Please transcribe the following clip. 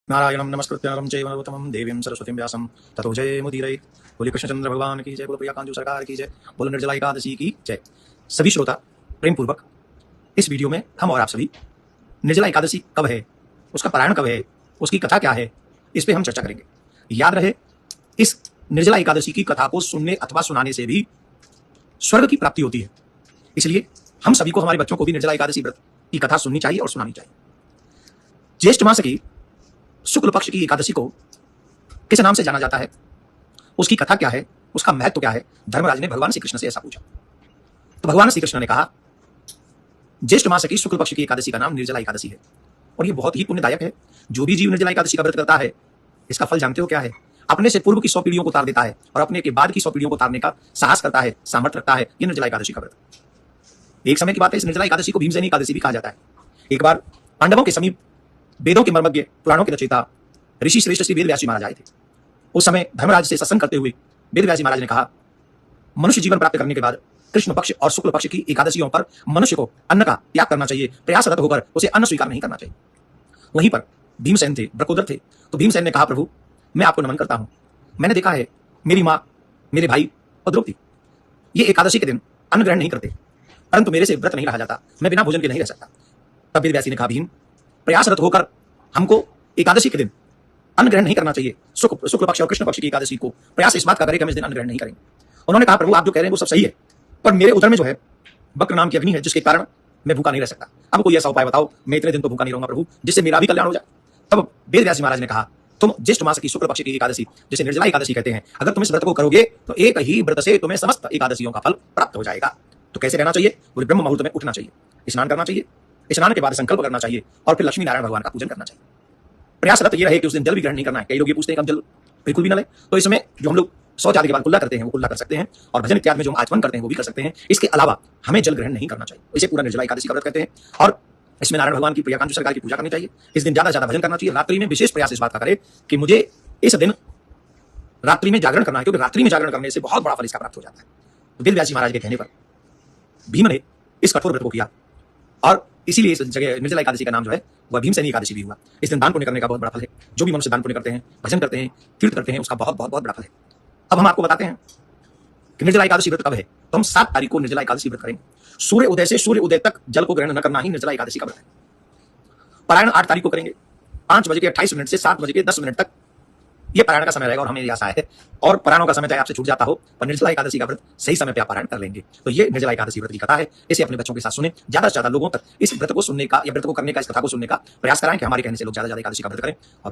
नारायणं नमस्कृत्य नरं चैव नरोत्तमं देवीं सरस्वतीं व्यासं ततो जयमुदीरये। बोलिए कृष्णचंद्र भगवान की जय, बोलो प्रिया कांजू सरकार की जय, बोलो निर्जला एकादशी की जय। सभी श्रोता प्रेम पूर्वक इस वीडियो में हम और आप सभी निर्जला एकादशी कब है, उसका पारायण कब है, उसकी कथा क्या है, इस पे हम चर्चा करेंगे। याद रहे, इस निर्जला एकादशी की कथा को सुनने अथवा सुनाने से भी स्वर्ग की प्राप्ति होती है। इसलिए हम सभी को, हमारे बच्चों को भी निर्जला एकादशी व्रत की कथा सुननी चाहिए और सुनानी चाहिए। ज्येष्ठ मास की शुक्ल पक्ष की एकादशी को किस नाम से जाना जाता है, उसकी कथा क्या है, उसका महत्व क्या है, धर्मराज ने भगवान श्री कृष्ण से ऐसा पूछा। तो भगवान श्री कृष्ण ने कहा, ज्येष्ठ मास की शुक्ल पक्ष की एकादशी का नाम निर्जला एकादशी है और ये बहुत ही पुण्यदायक है। जो भी जीव निर्जला एकादशी का व्रत करता है, इसका फल जानते हो क्या है? अपने से पूर्व की 100 पीढ़ियों को तार देता है और अपने के बाद की 100 पीढ़ियों को तारने का साहस करता है, सामर्थ्य रखता है ये निर्जला एकादशी का व्रत। एक समय की बात है, इस निर्जला एकादशी को भीमसेनी एकादशी भी कहा जाता है। एक बार पांडवों के समीप वेदों के मर्मज्ञ, पुराणों के रचयिता ऋषि श्रेष्ठ श्री वेद व्यास जी महाराज आए थे। उस समय धर्मराज से सत्संग करते हुए वेद व्यास जी महाराज ने कहा, मनुष्य जीवन प्राप्त करने के बाद कृष्ण पक्ष और शुक्ल पक्ष की एकादशियों पर मनुष्य को अन्न का त्याग करना चाहिए, प्रयासरत होकर उसे अन्न स्वीकार नहीं करना चाहिए। वहीं पर भीमसेन थे, ब्रकोदर थे। तो भीमसेन ने कहा, प्रभु मैं आपको नमन करता हूं, मैंने देखा है मेरी माँ, मेरे भाई और द्रौपदी ये एकादशी के दिन अन्न ग्रहण नहीं करते, परंतु मेरे से व्रत नहीं रहा जाता, मैं बिना भोजन के नहीं रह सकता। तब वेद व्यासी ने कहा, भीम प्रयासरत होकर हमको एकादशी के दिन अन्न ग्रहण नहीं करना चाहिए। शुक्ल पक्ष और कृष्ण पक्ष की एकादशी को प्रयास इस बात का करें कि हम इस दिन अन्न ग्रहण नहीं करेंगे। उन्होंने कहा, प्रभु आप जो कह रहे हैं वो सब सही है, पर मेरे उदर में जो है वक्र नाम की अग्नि है, जिसके कारण मैं भूखा नहीं रह सकता। अब कोई ऐसा उपाय बताओ, मैं इतने दिन तो भूखा नहीं रहूंगा प्रभु, जिससे मेरा भी कल्याण हो जाए। तब वेद व्यास महाराज ने कहा, तुम ज्येष्ठ मास की शुक्ल पक्ष की एकादशी, जिसे निर्जला एकादशी कहते हैं, अगर तुम इस व्रत को करोगे तो एक ही व्रत से तुम्हें समस्त एकादशियों का फल प्राप्त हो जाएगा। तो कैसे रहना चाहिए? बोले ब्रह्म मुहूर्त में उठना चाहिए, स्नान करना चाहिए, स्नान के बाद संकल्प करना चाहिए और फिर लक्ष्मी नारायण भगवान का पूजन करना चाहिए। प्रयासरत ये रहे कि उस दिन जल भी ग्रहण नहीं करना है। कई लोग ये पूछते हैं कि हम जल बिल्कुल भी ना लें, तो इस समय जो हम लोग शौच आदि के बाद कुल्ला करते हैं वो कुल्ला कर सकते हैं, और भजन इत्यादि में जो हम आचमन करते हैं वो भी कर सकते हैं। इसके अलावा हमें जल ग्रहण नहीं करना चाहिए। इसे पूरा निर्जला एकादशी का व्रत कहते हैं। और इसमें नारायण भगवान की, प्रियकांत सरकार की पूजा करनी चाहिए। इस दिन ज्यादा से ज्यादा भजन करना चाहिए। रात्रि में विशेष प्रयास इस बात का करें कि मुझे इस दिन रात्रि में जागरण करना है, क्योंकि रात्रि में जागरण करने से बहुत बड़ा फल इसका प्राप्त हो जाता है। तो वेद व्यास जी महाराज के कहने पर भीम ने इस कठोर व्रत को किया और इसीलिए इस जगह निर्जला एकादशी का नाम जो है वह भीमसेनी एकादशी भी हुआ। इस दिन दान पुण्य करने का बहुत बड़ा फल है। जो भी मनुष्य दान पुण्य करते हैं, भजन करते हैं, तीर्थ करते हैं, उसका बहुत बहुत बहुत बड़ा फल है। अब हम आपको बताते हैं कि निर्जला एकादशी व्रत कब है। तो हम 7 तारीख को निर्जला एकादशी व्रत करेंगे। सूर्य उदय से सूर्य उदय तक जल को ग्रहण न करना ही निर्जला एकादशी का व्रत है। पारायण 8 तारीख को करेंगे। 5:28 से 7:10 तक ये पारायण का समय रहेगा और हमें यह आशा है। और पारायणों का समय चाहे आपसे छूट जाता हो, पर निर्जला एकादशी का व्रत सही समय पे आप पारायण कर लेंगे। तो ये निर्जला एकादशी व्रत की कथा है। इसे अपने बच्चों के साथ सुने, ज्यादा से ज्यादा लोगों तक इस व्रत को सुनने का या व्रत को करने का, इस कथा को सुनने का प्रयास कराएं कि हमारे कहने से लोग ज्यादा से ज्यादा एकादशी का व्रत करें और